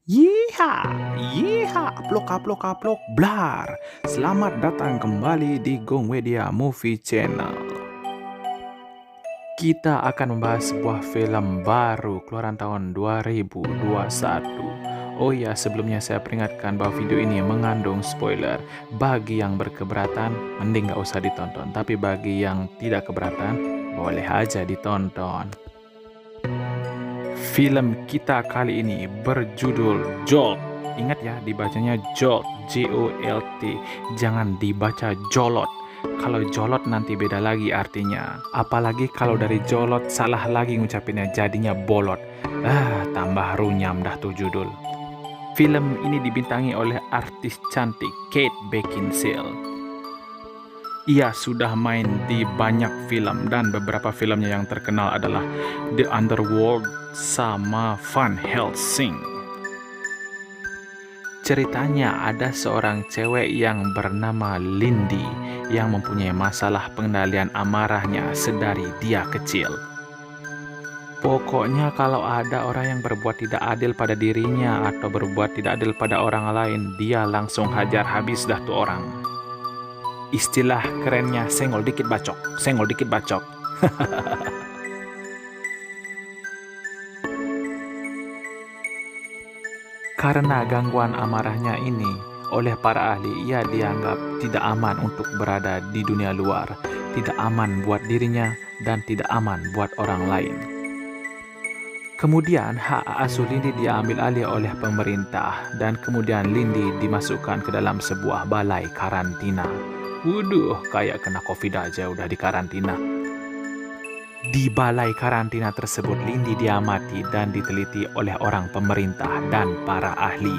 Yiha, yiha, aplok, aplok, aplok, blar. Selamat datang kembali di Gongwedia Movie Channel. Kita akan membahas sebuah film baru keluaran tahun 2021. Oh ya, sebelumnya saya peringatkan bahwa video ini mengandung spoiler. Bagi yang berkeberatan, mending nggak usah ditonton. Tapi bagi yang tidak keberatan, boleh aja ditonton. Film kita kali ini berjudul Jolt. Ingat ya, dibacanya Jolt, Jolt. Jangan dibaca Jolot. Kalau Jolot nanti beda lagi artinya. Apalagi kalau dari Jolot salah lagi ngucapinnya, jadinya Bolot. Tambah runyam dah tuh judul. Film ini dibintangi oleh artis cantik Kate Beckinsale. Ia sudah main di banyak film dan beberapa filmnya yang terkenal adalah The Underworld sama Van Helsing. Ceritanya ada seorang cewek yang bernama Lindy yang mempunyai masalah pengendalian amarahnya sedari dia kecil. Pokoknya kalau ada orang yang berbuat tidak adil pada dirinya atau berbuat tidak adil pada orang lain, dia langsung hajar habis dah tuh orang. Istilah kerennya senggol dikit bacok, senggol dikit bacok. Karena gangguan amarahnya ini, oleh para ahli ia dianggap tidak aman untuk berada di dunia luar, tidak aman buat dirinya dan tidak aman buat orang lain. Kemudian hak asuh Lindy diambil alih oleh pemerintah dan kemudian Lindy dimasukkan ke dalam sebuah balai karantina. Waduh, kayak kena COVID aja udah di karantina. Di balai karantina tersebut, Lindy diamati dan diteliti oleh orang pemerintah dan para ahli.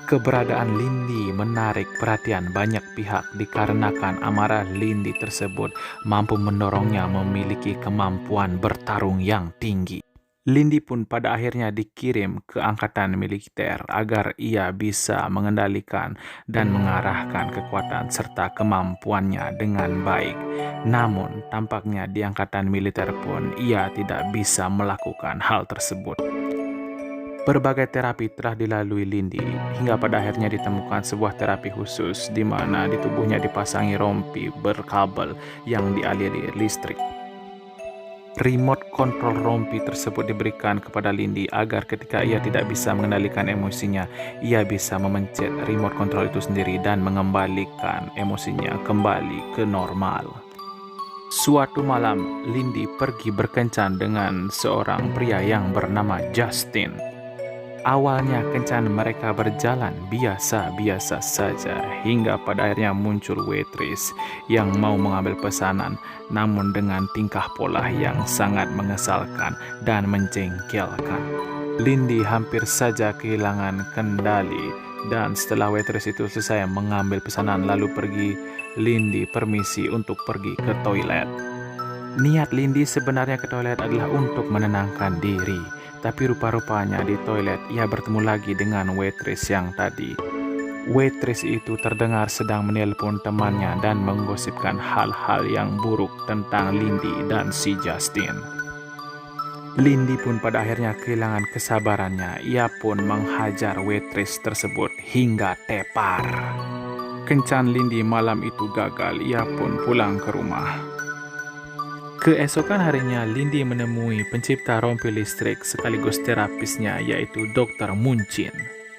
Keberadaan Lindy menarik perhatian banyak pihak dikarenakan amarah Lindy tersebut mampu mendorongnya memiliki kemampuan bertarung yang tinggi. Lindy pun pada akhirnya dikirim ke angkatan militer agar ia bisa mengendalikan dan mengarahkan kekuatan serta kemampuannya dengan baik. Namun, tampaknya di angkatan militer pun ia tidak bisa melakukan hal tersebut. Berbagai terapi telah dilalui Lindy hingga pada akhirnya ditemukan sebuah terapi khusus di mana di tubuhnya dipasangi rompi berkabel yang dialiri listrik. Remote control rompi tersebut diberikan kepada Lindy agar ketika ia tidak bisa mengendalikan emosinya, ia bisa memencet remote control itu sendiri dan mengembalikan emosinya kembali ke normal. Suatu malam, Lindy pergi berkencan dengan seorang pria yang bernama Justin. Awalnya kencan mereka berjalan biasa-biasa saja hingga pada akhirnya muncul waitress yang mau mengambil pesanan namun dengan tingkah pola yang sangat mengesalkan dan menjengkelkan. Lindy hampir saja kehilangan kendali dan setelah waitress itu selesai mengambil pesanan lalu pergi, Lindy permisi untuk pergi ke toilet. Niat Lindy sebenarnya ke toilet adalah untuk menenangkan diri. Tapi rupa-rupanya di toilet ia bertemu lagi dengan waitress yang tadi. Waitress itu terdengar sedang menelpon temannya dan menggosipkan hal-hal yang buruk tentang Lindy dan si Justin. Lindy pun pada akhirnya kehilangan kesabarannya. Ia pun menghajar waitress tersebut hingga tepar. Kencan Lindy malam itu gagal, ia pun pulang ke rumah. Keesokan harinya, Lindy menemui pencipta rompi listrik sekaligus terapisnya yaitu Dr. Muncin.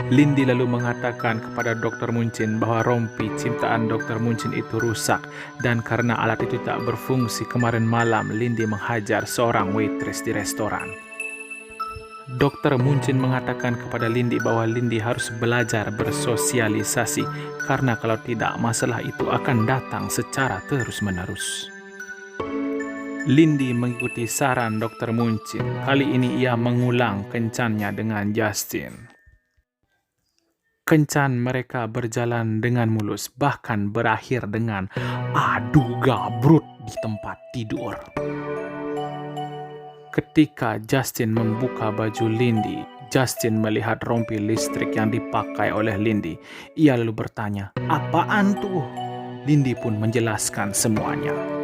Lindy lalu mengatakan kepada Dr. Muncin bahwa rompi ciptaan Dr. Muncin itu rusak dan karena alat itu tak berfungsi kemarin malam Lindy menghajar seorang waitress di restoran. Dr. Muncin mengatakan kepada Lindy bahwa Lindy harus belajar bersosialisasi karena kalau tidak masalah itu akan datang secara terus-menerus. Lindy mengikuti saran Dr. Muncin. Kali ini ia mengulang kencannya dengan Justin. Kencan mereka berjalan dengan mulus, bahkan berakhir dengan adu gabrut di tempat tidur. Ketika Justin membuka baju Lindy, Justin melihat rompi listrik yang dipakai oleh Lindy. Ia lalu bertanya, "Apaan tuh?" Lindy pun menjelaskan semuanya.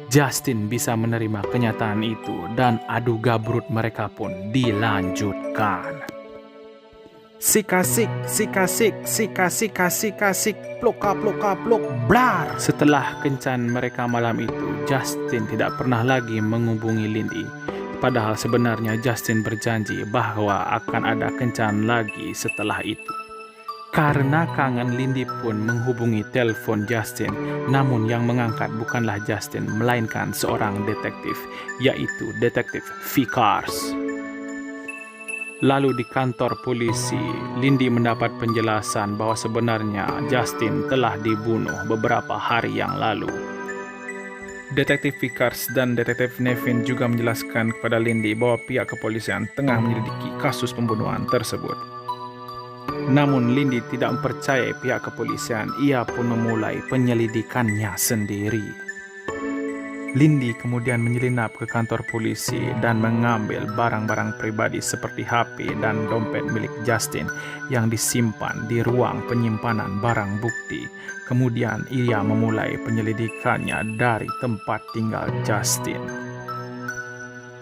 Justin bisa menerima kenyataan itu dan adu gabrut mereka pun dilanjutkan. Sikasik, sikasik, sikasik, kasik, ploka, ploka, plok, blar. Setelah kencan mereka malam itu, Justin tidak pernah lagi menghubungi Lindy. Padahal sebenarnya Justin berjanji bahwa akan ada kencan lagi setelah itu. Karena kangen, Lindy pun menghubungi telepon Justin. Namun yang mengangkat bukanlah Justin, melainkan seorang detektif, yaitu detektif Vickers. Lalu di kantor polisi, Lindy mendapat penjelasan bahwa sebenarnya Justin telah dibunuh beberapa hari yang lalu. Detektif Vickers dan detektif Nevin juga menjelaskan kepada Lindy bahwa pihak kepolisian tengah menyelidiki kasus pembunuhan tersebut. Namun Lindy tidak mempercayai pihak kepolisian, ia pun memulai penyelidikannya sendiri. Lindy kemudian menyelinap ke kantor polisi dan mengambil barang-barang pribadi seperti HP dan dompet milik Justin yang disimpan di ruang penyimpanan barang bukti. Kemudian ia memulai penyelidikannya dari tempat tinggal Justin.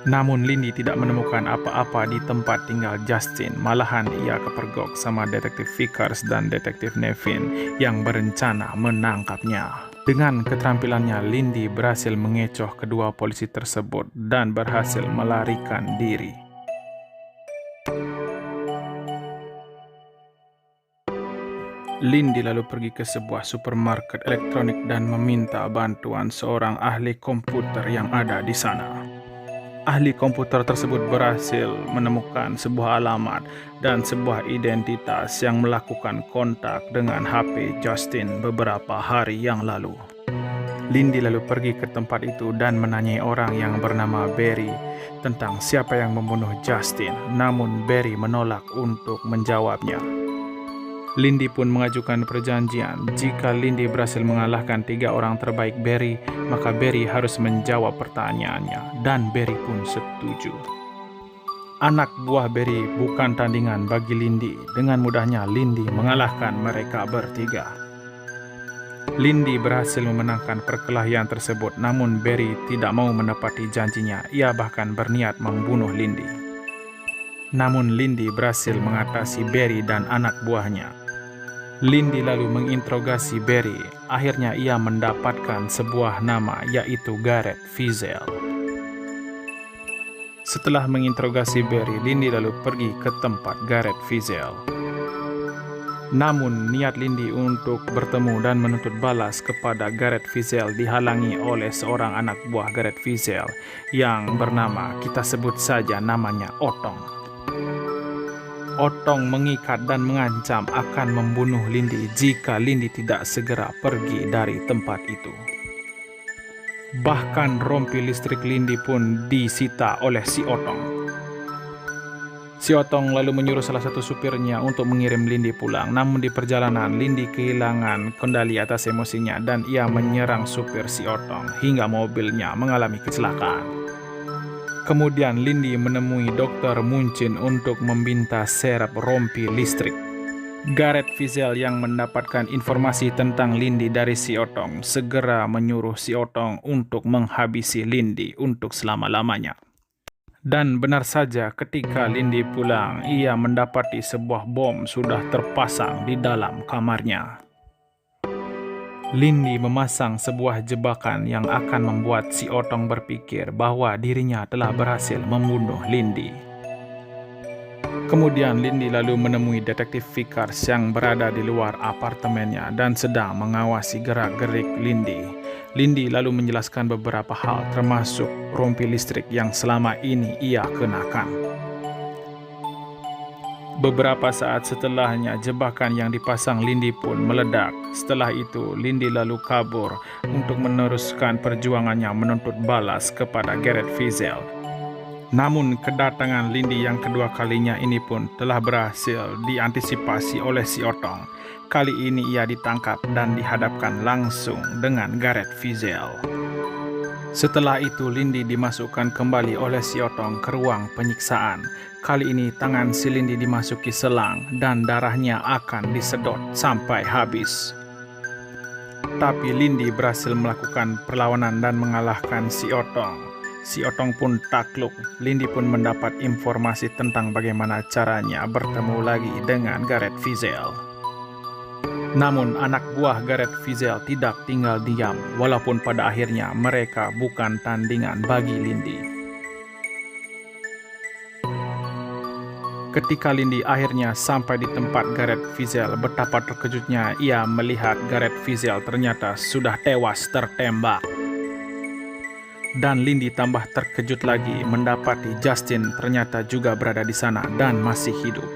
Namun Lindy tidak menemukan apa-apa di tempat tinggal Justin. Malahan ia kepergok sama detektif Vickers dan detektif Nevin yang berencana menangkapnya. Dengan keterampilannya, Lindy berhasil mengecoh kedua polisi tersebut dan berhasil melarikan diri. Lindy lalu pergi ke sebuah supermarket elektronik dan meminta bantuan seorang ahli komputer yang ada di sana. Ahli komputer tersebut berhasil menemukan sebuah alamat dan sebuah identitas yang melakukan kontak dengan HP Justin beberapa hari yang lalu. Lindy lalu pergi ke tempat itu dan menanyai orang yang bernama Barry tentang siapa yang membunuh Justin, namun Barry menolak untuk menjawabnya. Lindy pun mengajukan perjanjian, jika Lindy berhasil mengalahkan 3 orang terbaik Barry, maka Barry harus menjawab pertanyaannya, dan Barry pun setuju. Anak buah Barry bukan tandingan bagi Lindy. Dengan mudahnya Lindy mengalahkan mereka bertiga. Lindy berhasil memenangkan perkelahian tersebut, namun Barry tidak mau menepati janjinya. Ia bahkan berniat membunuh Lindy. Namun Lindy berhasil mengatasi Barry dan anak buahnya. Lindy lalu menginterogasi Barry. Akhirnya ia mendapatkan sebuah nama, yaitu Gareth Fizel. Setelah menginterogasi Barry, Lindy lalu pergi ke tempat Gareth Fizel. Namun niat Lindy untuk bertemu dan menuntut balas kepada Gareth Fizel dihalangi oleh seorang anak buah Gareth Fizel yang bernama, kita sebut saja namanya Otong. Otong mengikat dan mengancam akan membunuh Lindy jika Lindy tidak segera pergi dari tempat itu. Bahkan rompi listrik Lindy pun disita oleh si Otong. Si Otong lalu menyuruh salah satu supirnya untuk mengirim Lindy pulang. Namun di perjalanan Lindy kehilangan kendali atas emosinya dan ia menyerang supir si Otong hingga mobilnya mengalami kecelakaan. Kemudian Lindy menemui Dr. Muncin untuk meminta serep rompi listrik. Gareth Fizel yang mendapatkan informasi tentang Lindy dari si Otong segera menyuruh si Otong untuk menghabisi Lindy untuk selama-lamanya. Dan benar saja, ketika Lindy pulang, ia mendapati sebuah bom sudah terpasang di dalam kamarnya. Lindy memasang sebuah jebakan yang akan membuat si Otong berpikir bahwa dirinya telah berhasil membunuh Lindy. Kemudian Lindy lalu menemui detektif Vickers yang berada di luar apartemennya dan sedang mengawasi gerak-gerik Lindy. Lindy lalu menjelaskan beberapa hal termasuk rompi listrik yang selama ini ia kenakan. Beberapa saat setelahnya, jebakan yang dipasang Lindy pun meledak. Setelah itu, Lindy lalu kabur untuk meneruskan perjuangannya menuntut balas kepada Gareth Fizel. Namun, kedatangan Lindy yang kedua kalinya ini pun telah berhasil diantisipasi oleh si Otong. Kali ini ia ditangkap dan dihadapkan langsung dengan Gareth Fizel. Setelah itu, Lindy dimasukkan kembali oleh si Otong ke ruang penyiksaan. Kali ini tangan si Lindy dimasuki selang dan darahnya akan disedot sampai habis. Tapi Lindy berhasil melakukan perlawanan dan mengalahkan si Otong. Si Otong pun takluk. Lindy pun mendapat informasi tentang bagaimana caranya bertemu lagi dengan Gareth Fizel. Namun anak buah Gareth Fizel tidak tinggal diam, walaupun pada akhirnya mereka bukan tandingan bagi Lindy. Ketika Lindy akhirnya sampai di tempat Gareth Fizel, betapa terkejutnya ia melihat Gareth Fizel ternyata sudah tewas tertembak. Dan Lindy tambah terkejut lagi mendapati Justin ternyata juga berada di sana dan masih hidup.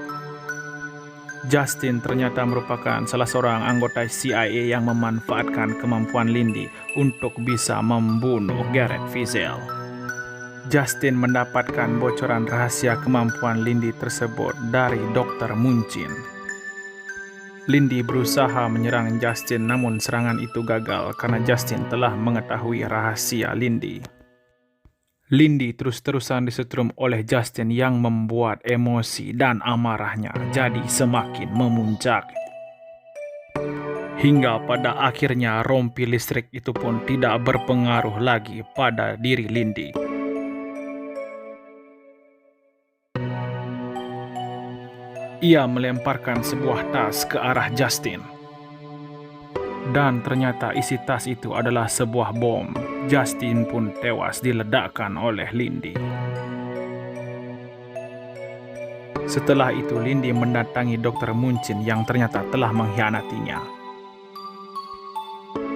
Justin ternyata merupakan salah seorang anggota CIA yang memanfaatkan kemampuan Lindy untuk bisa membunuh Gareth Fizel. Justin mendapatkan bocoran rahasia kemampuan Lindy tersebut dari Dr. Muncin. Lindy berusaha menyerang Justin, namun serangan itu gagal karena Justin telah mengetahui rahasia Lindy. Lindy terus-terusan disetrum oleh Justin yang membuat emosi dan amarahnya jadi semakin memuncak. Hingga pada akhirnya rompi listrik itu pun tidak berpengaruh lagi pada diri Lindy. Ia melemparkan sebuah tas ke arah Justin. Dan ternyata isi tas itu adalah sebuah bom. Justin pun tewas diledakkan oleh Lindy. Setelah itu Lindy mendatangi Dr. Muncin yang ternyata telah mengkhianatinya.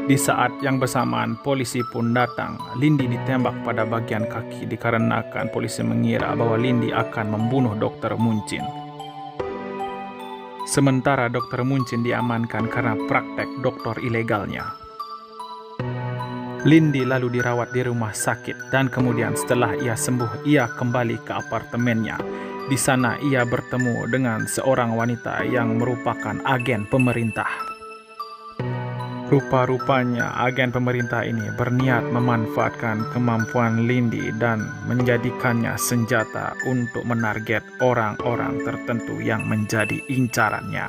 Di saat yang bersamaan polisi pun datang. Lindy ditembak pada bagian kaki dikarenakan polisi mengira bahwa Lindy akan membunuh Dr. Muncin. Sementara Dr. Muncin diamankan karena praktek dokter ilegalnya. Lindy lalu dirawat di rumah sakit dan kemudian setelah ia sembuh ia kembali ke apartemennya. Di sana ia bertemu dengan seorang wanita yang merupakan agen pemerintah. Rupa-rupanya agen pemerintah ini berniat memanfaatkan kemampuan Lindy dan menjadikannya senjata untuk menarget orang-orang tertentu yang menjadi incarannya.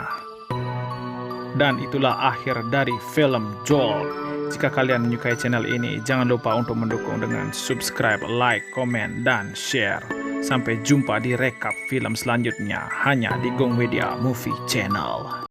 Dan itulah akhir dari film Jolt. Jika kalian menyukai channel ini, jangan lupa untuk mendukung dengan subscribe, like, komen, dan share. Sampai jumpa di rekap film selanjutnya hanya di Gong Media Movie Channel.